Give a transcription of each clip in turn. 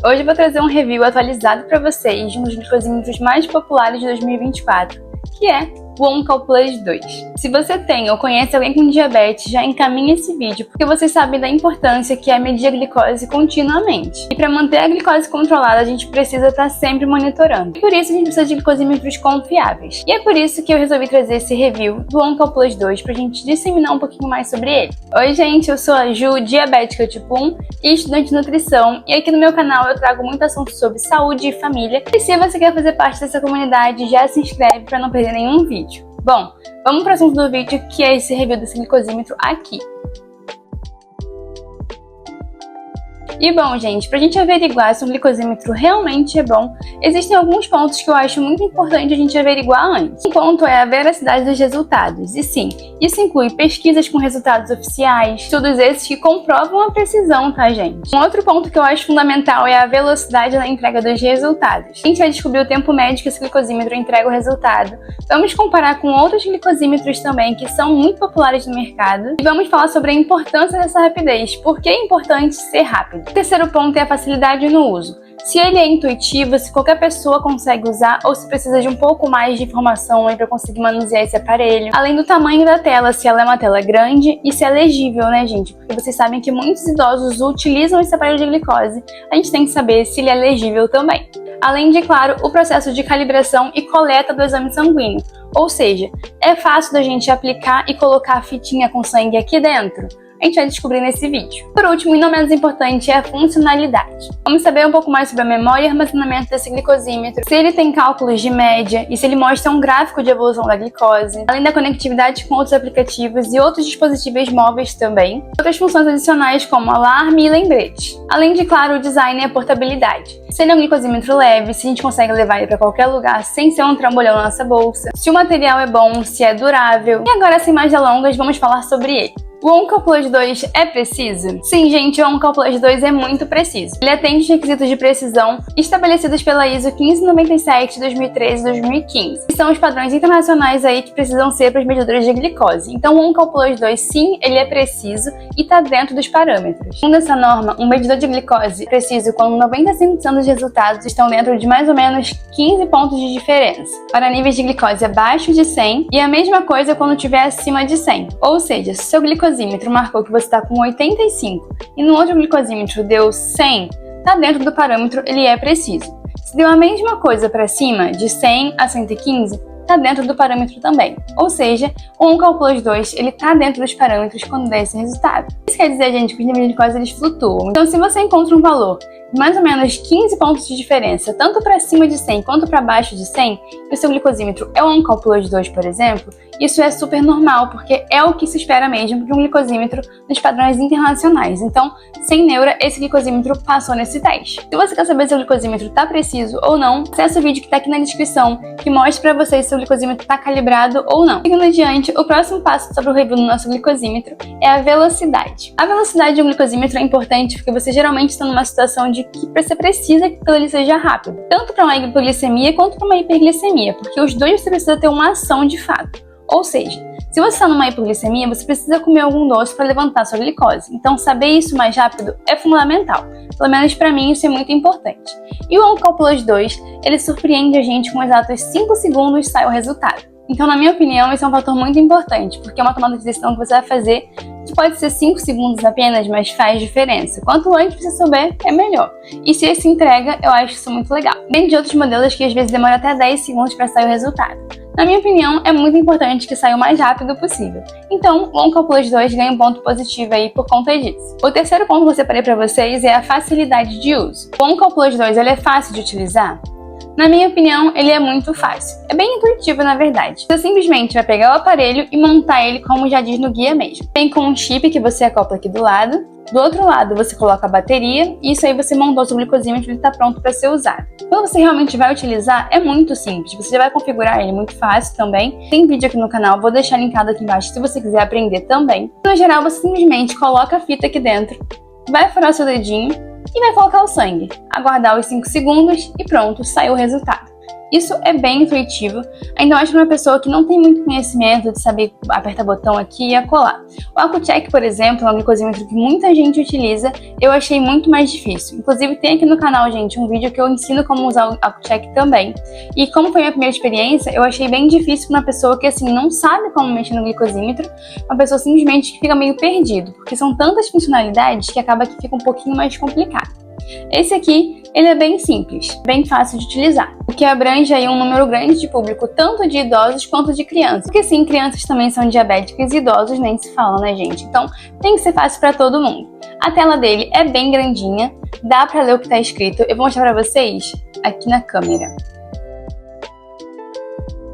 Hoje eu vou trazer um review atualizado para vocês de um dos glicosímetros mais populares de 2024, que é o OnCall+ 2. Se você tem ou conhece alguém com diabetes, já encaminhe esse vídeo, porque vocês sabem da importância que é medir a glicose continuamente. E para manter a glicose controlada, a gente precisa estar sempre monitorando. E por isso a gente precisa de glicosímetros confiáveis. E é por isso que eu resolvi trazer esse review do OnCall+ 2 para a gente disseminar um pouquinho mais sobre ele. Oi gente, eu sou a Ju, diabética tipo 1 e estudante de nutrição, e aqui no meu canal eu trago muito assunto sobre saúde e família. E se você quer fazer parte dessa comunidade, já se inscreve para não perder nenhum vídeo. Bom, vamos para o assunto do vídeo, que é esse review desse glicosímetro aqui. E bom, gente, pra gente averiguar se um glicosímetro realmente é bom, existem alguns pontos que eu acho muito importante a gente averiguar antes. Um ponto é a veracidade dos resultados, e sim, isso inclui pesquisas com resultados oficiais, estudos esses que comprovam a precisão, tá, gente? Um outro ponto que eu acho fundamental é a velocidade na entrega dos resultados. A gente vai descobrir o tempo médio que esse glicosímetro entrega o resultado, vamos comparar com outros glicosímetros também que são muito populares no mercado, e vamos falar sobre a importância dessa rapidez, por que é importante ser rápido. O terceiro ponto é a facilidade no uso. Se ele é intuitivo, se qualquer pessoa consegue usar ou se precisa de um pouco mais de informação para conseguir manusear esse aparelho. Além do tamanho da tela, se ela é uma tela grande e se é legível, né, gente? Porque vocês sabem que muitos idosos utilizam esse aparelho de glicose. A gente tem que saber se ele é legível também. Além de, claro, o processo de calibração e coleta do exame sanguíneo. Ou seja, é fácil da gente aplicar e colocar a fitinha com sangue aqui dentro? A gente vai descobrir nesse vídeo. Por último, e não menos importante, é a funcionalidade. Vamos saber um pouco mais sobre a memória e armazenamento desse glicosímetro, se ele tem cálculos de média e se ele mostra um gráfico de evolução da glicose, além da conectividade com outros aplicativos e outros dispositivos móveis também, outras funções adicionais como alarme e lembrete, além de, claro, o design e a portabilidade. Se ele é um glicosímetro leve, se a gente consegue levar ele para qualquer lugar sem ser um trambolhão na nossa bolsa, se o material é bom, se é durável. E agora, sem mais delongas, vamos falar sobre ele. O OnCall+ 2 é preciso? Sim, gente, o OnCall+ 2 é muito preciso. Ele atende os requisitos de precisão estabelecidos pela ISO 1597, 2013 e 2015, que são os padrões internacionais aí que precisam ser para os medidores de glicose. Então, o OnCall+ 2, sim, ele é preciso e está dentro dos parâmetros. Segundo essa norma, um medidor de glicose é preciso quando 95% dos resultados estão dentro de mais ou menos 15 pontos de diferença, para níveis de glicose abaixo de 100, e a mesma coisa quando estiver acima de 100. Ou seja, se seu glicosímetro marcou que você está com 85 e no outro glicosímetro deu 100, está dentro do parâmetro, ele é preciso. Se deu a mesma coisa para cima, de 100 a 115, está dentro do parâmetro também. Ou seja, o OnCall+ 2 ele está dentro dos parâmetros quando der esse resultado. Isso quer dizer, gente, que os níveis de glicose eles flutuam. Então, se você encontra um valor de mais ou menos 15 pontos de diferença, tanto para cima de 100 quanto para baixo de 100, e o seu glicosímetro é o OnCall+ 2, por exemplo, isso é super normal, porque é o que se espera mesmo de um glicosímetro nos padrões internacionais. Então, sem neura, esse glicosímetro passou nesse teste. Se você quer saber se o glicosímetro está preciso ou não, acesse o vídeo que está aqui na descrição, que mostra para vocês se o glicosímetro está calibrado ou não. Seguindo adiante, o próximo passo sobre o review do nosso glicosímetro é a velocidade. A velocidade de um glicosímetro é importante porque você geralmente está numa situação de que você precisa que ele seja rápido, tanto para uma hipoglicemia quanto para uma hiperglicemia, porque os dois você precisa ter uma ação de fato. Ou seja, se você está numa hipoglicemia, você precisa comer algum doce para levantar sua glicose. Então, saber isso mais rápido é fundamental. Pelo menos para mim, isso é muito importante. E o OnCall+ 2, ele surpreende a gente com exatos 5 segundos sai o resultado. Então, na minha opinião, esse é um fator muito importante, porque é uma tomada de decisão que você vai fazer, que pode ser 5 segundos apenas, mas faz diferença. Quanto antes você souber, é melhor. E se esse entrega, eu acho isso muito legal. Bem de outros modelos que às vezes demora até 10 segundos para sair o resultado. Na minha opinião, é muito importante que saia o mais rápido possível. Então, o OnCall+ 2 ganha um ponto positivo aí por conta disso. O terceiro ponto que eu separei para vocês é a facilidade de uso. O OnCall+ 2 ele é fácil de utilizar? Na minha opinião, ele é muito fácil. É bem intuitivo, na verdade. Você simplesmente vai pegar o aparelho e montar ele como já diz no guia mesmo. Vem com um chip que você acopla aqui do lado. Do outro lado, você coloca a bateria e isso aí você montou o seu glicosímetro e ele está pronto para ser usado. Quando você realmente vai utilizar, é muito simples. Você já vai configurar ele muito fácil também. Tem vídeo aqui no canal, vou deixar linkado aqui embaixo se você quiser aprender também. No geral, você simplesmente coloca a fita aqui dentro, vai furar seu dedinho e vai colocar o sangue. Aguardar os 5 segundos e pronto, saiu o resultado. Isso é bem intuitivo, ainda mais para uma pessoa que não tem muito conhecimento de saber apertar botão aqui e acolá. O Accu-Check, por exemplo, é um glicosímetro que muita gente utiliza, eu achei muito mais difícil. Inclusive tem aqui no canal, gente, um vídeo que eu ensino como usar o Accu-Check também. E como foi a minha primeira experiência, eu achei bem difícil para uma pessoa que assim não sabe como mexer no glicosímetro, uma pessoa simplesmente que fica meio perdido, porque são tantas funcionalidades que acaba que fica um pouquinho mais complicado. Esse aqui, ele é bem simples, bem fácil de utilizar, o que abrange aí um número grande de público, tanto de idosos quanto de crianças. Porque sim, crianças também são diabéticas e idosos nem se fala, né, gente? Então, tem que ser fácil para todo mundo. A tela dele é bem grandinha, dá para ler o que está escrito. Eu vou mostrar para vocês aqui na câmera.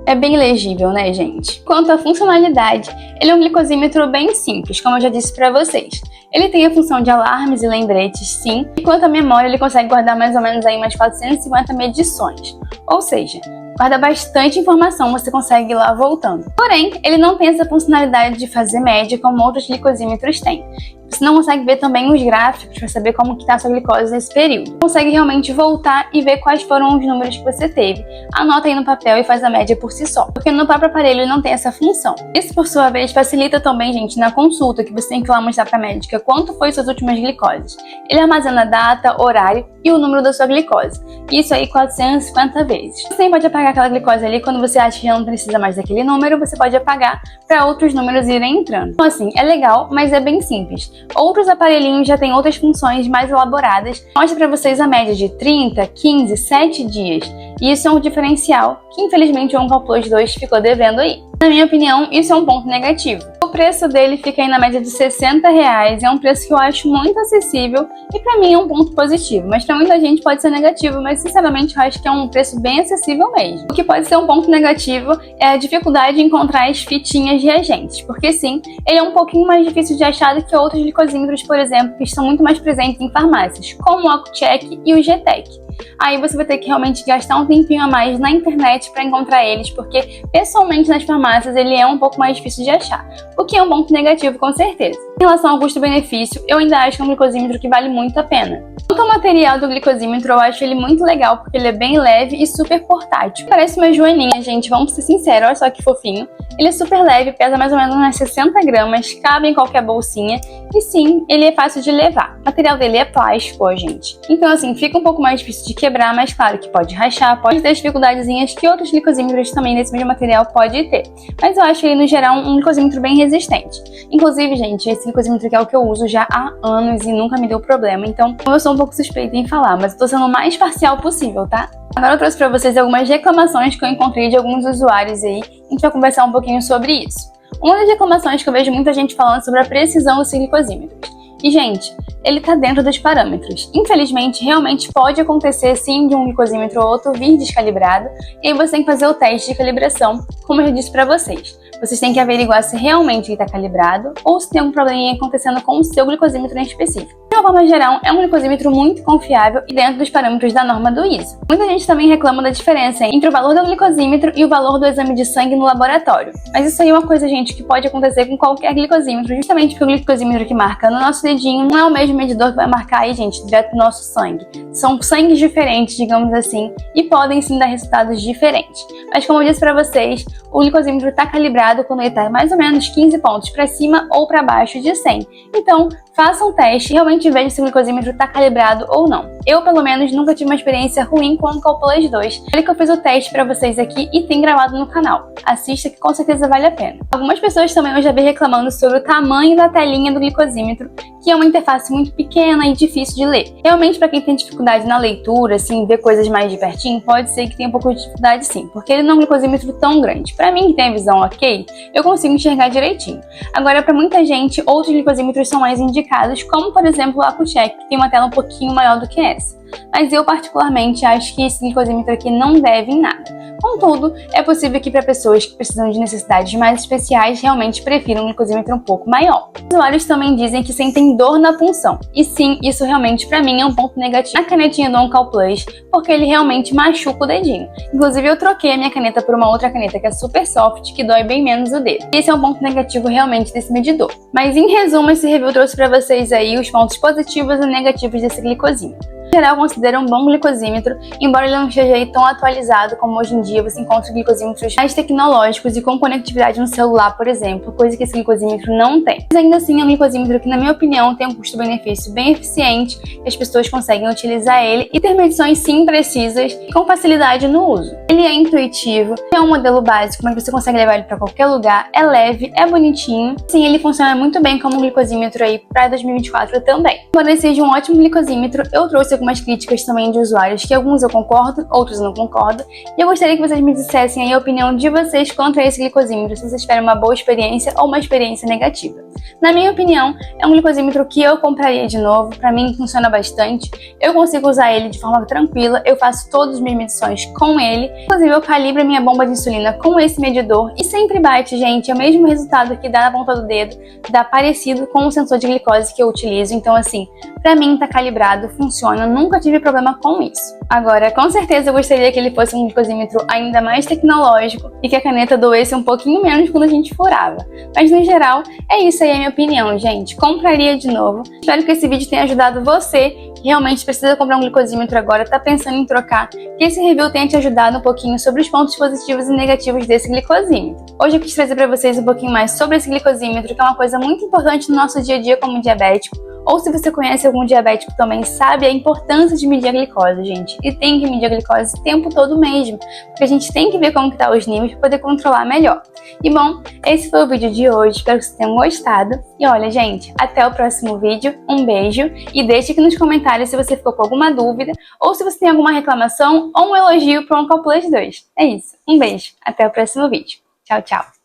É bem legível, né, gente? Quanto à funcionalidade, ele é um glicosímetro bem simples, como eu já disse para vocês. Ele tem a função de alarmes e lembretes, sim, e quanto à memória, ele consegue guardar mais ou menos aí umas 450 medições. Ou seja, guarda bastante informação, você consegue ir lá voltando. Porém, ele não tem essa funcionalidade de fazer média como outros glicosímetros têm. Você não consegue ver também os gráficos para saber como está a sua glicose nesse período. Consegue realmente voltar e ver quais foram os números que você teve. Anota aí no papel e faz a média por si só, porque no próprio aparelho ele não tem essa função. Isso, por sua vez, facilita também, gente, na consulta, que você tem que ir lá mostrar para a médica quanto foi suas últimas glicoses. Ele armazena a data, horário e o número da sua glicose. Isso aí 450 vezes. Você pode apagar aquela glicose ali quando você acha que já não precisa mais daquele número, você pode apagar para outros números irem entrando. Então assim, é legal, mas é bem simples. Outros aparelhinhos já têm outras funções mais elaboradas. Mostra para vocês a média de 30, 15, 7 dias. E isso é um diferencial que infelizmente o OnCallPlus 2 ficou devendo aí. Na minha opinião, isso é um ponto negativo. O preço dele fica aí na média de R$60, é um preço que eu acho muito acessível e pra mim é um ponto positivo, mas pra muita gente pode ser negativo, mas sinceramente eu acho que é um preço bem acessível mesmo. O que pode ser um ponto negativo é a dificuldade de encontrar as fitinhas reagentes, porque sim, ele é um pouquinho mais difícil de achar do que outros glicosímetros, por exemplo, que estão muito mais presentes em farmácias, como o Accu-Check e o G-Tech. Aí você vai ter que realmente gastar um tempinho a mais na internet para encontrar eles, porque pessoalmente nas farmácias ele é um pouco mais difícil de achar, o que é um ponto negativo com certeza. Em relação ao custo-benefício, eu ainda acho que é um glicosímetro que vale muito a pena. Quanto ao material do glicosímetro, eu acho ele muito legal, porque ele é bem leve e super portátil. Parece uma joaninha, gente, vamos ser sinceros, olha só que fofinho. Ele é super leve, pesa mais ou menos umas 60 gramas, cabe em qualquer bolsinha e sim, ele é fácil de levar. O material dele é plástico, ó, gente. Então assim, fica um pouco mais difícil de quebrar, mas claro que pode rachar, pode ter dificuldadezinhas que outros glicosímetros também nesse mesmo material pode ter. Mas eu acho ele, no geral, um glicosímetro bem resistente. Inclusive, gente, esse glicosímetro que é o que eu uso já há anos e nunca me deu problema, então eu sou um pouco suspeita em falar, mas eu tô sendo o mais parcial possível, tá? Agora eu trouxe pra vocês algumas reclamações que eu encontrei de alguns usuários aí, e a gente vai conversar um pouquinho sobre isso. Uma das reclamações que eu vejo muita gente falando sobre a precisão dos glicosímetros. E, gente, ele tá dentro dos parâmetros. Infelizmente, realmente pode acontecer sim de um glicosímetro ou outro vir descalibrado, e aí você tem que fazer o teste de calibração, como eu já disse pra vocês. Vocês têm que averiguar se realmente ele está calibrado ou se tem algum probleminha acontecendo com o seu glicosímetro em específico. De uma forma geral, é um glicosímetro muito confiável e dentro dos parâmetros da norma do ISO. Muita gente também reclama da diferença entre o valor do glicosímetro e o valor do exame de sangue no laboratório. Mas isso aí é uma coisa, gente, que pode acontecer com qualquer glicosímetro, justamente porque o glicosímetro que marca no nosso dedinho não é o mesmo medidor que vai marcar aí, gente, direto do nosso sangue. São sangues diferentes, digamos assim, e podem sim dar resultados diferentes. Mas como eu disse pra vocês, o glicosímetro está calibrado quando ele está mais ou menos 15 pontos para cima ou para baixo de 100. Então, faça um teste e realmente veja se o glicosímetro está calibrado ou não. Eu, pelo menos, nunca tive uma experiência ruim com o OnCallPlus 2. Olha que eu fiz o teste para vocês aqui e tem gravado no canal. Assista que com certeza vale a pena. Algumas pessoas também eu já vi reclamando sobre o tamanho da telinha do glicosímetro, que é uma interface muito pequena e difícil de ler. Realmente, para quem tem dificuldade na leitura, assim, ver coisas mais de pertinho, pode ser que tenha um pouco de dificuldade sim, porque ele não é um glicosímetro tão grande. Para mim, que tem a visão ok, eu consigo enxergar direitinho. Agora, para muita gente, outros glicosímetros são mais indicados, como por exemplo o Accu-Check, que tem uma tela um pouquinho maior do que essa. Mas eu particularmente acho que esse glicosímetro aqui não deve em nada. Contudo, é possível que para pessoas que precisam de necessidades mais especiais realmente prefiram um glicosímetro um pouco maior. Os usuários também dizem que sentem dor na punção. E sim, isso realmente para mim é um ponto negativo na canetinha do OnCallPlus, porque ele realmente machuca o dedinho. Inclusive eu troquei a minha caneta por uma outra caneta que é super soft, que dói bem menos o dedo. E esse é um ponto negativo realmente desse medidor. Mas em resumo, esse review trouxe para vocês aí os pontos positivos e negativos desse glicosímetro. Em geral, eu considero um bom glicosímetro, embora ele não esteja aí tão atualizado como hoje em dia você encontra glicosímetros mais tecnológicos e com conectividade no celular, por exemplo, coisa que esse glicosímetro não tem. Mas ainda assim é um glicosímetro que, na minha opinião, tem um custo-benefício bem eficiente, que as pessoas conseguem utilizar ele e ter medições sim precisas e com facilidade no uso. Ele é intuitivo, é um modelo básico, mas você consegue levar ele para qualquer lugar, é leve, é bonitinho. Sim, ele funciona muito bem como um glicosímetro aí para 2024 também. Embora ele seja um ótimo glicosímetro, eu trouxe algumas críticas também de usuários, que alguns eu concordo, outros eu não concordo, e eu gostaria que vocês me dissessem aí a opinião de vocês quanto a esse glicosímetro, se vocês esperam uma boa experiência ou uma experiência negativa. Na minha opinião, é um glicosímetro que eu compraria de novo, para mim funciona bastante, eu consigo usar ele de forma tranquila, eu faço todas as minhas medições com ele, inclusive eu calibro a minha bomba de insulina com esse medidor e sempre bate, gente, é o mesmo resultado que dá na ponta do dedo, dá parecido com o sensor de glicose que eu utilizo, então assim, pra mim tá calibrado, funciona, nunca tive problema com isso. Agora, com certeza eu gostaria que ele fosse um glicosímetro ainda mais tecnológico e que a caneta doesse um pouquinho menos quando a gente furava. Mas no geral, é isso aí a minha opinião, gente. Compraria de novo. Espero que esse vídeo tenha ajudado você que realmente precisa comprar um glicosímetro agora, tá pensando em trocar, que esse review tenha te ajudado um pouquinho sobre os pontos positivos e negativos desse glicosímetro. Hoje eu quis trazer para vocês um pouquinho mais sobre esse glicosímetro, que é uma coisa muito importante no nosso dia a dia como diabético. Ou se você conhece algum diabético também, sabe a importância de medir a glicose, gente. E tem que medir a glicose o tempo todo mesmo, porque a gente tem que ver como que tá os níveis para poder controlar melhor. E bom, esse foi o vídeo de hoje, espero que vocês tenham gostado. E olha, gente, até o próximo vídeo, um beijo e deixe aqui nos comentários se você ficou com alguma dúvida ou se você tem alguma reclamação ou um elogio para o Oncoplas 2. É isso, um beijo, até o próximo vídeo. Tchau, tchau!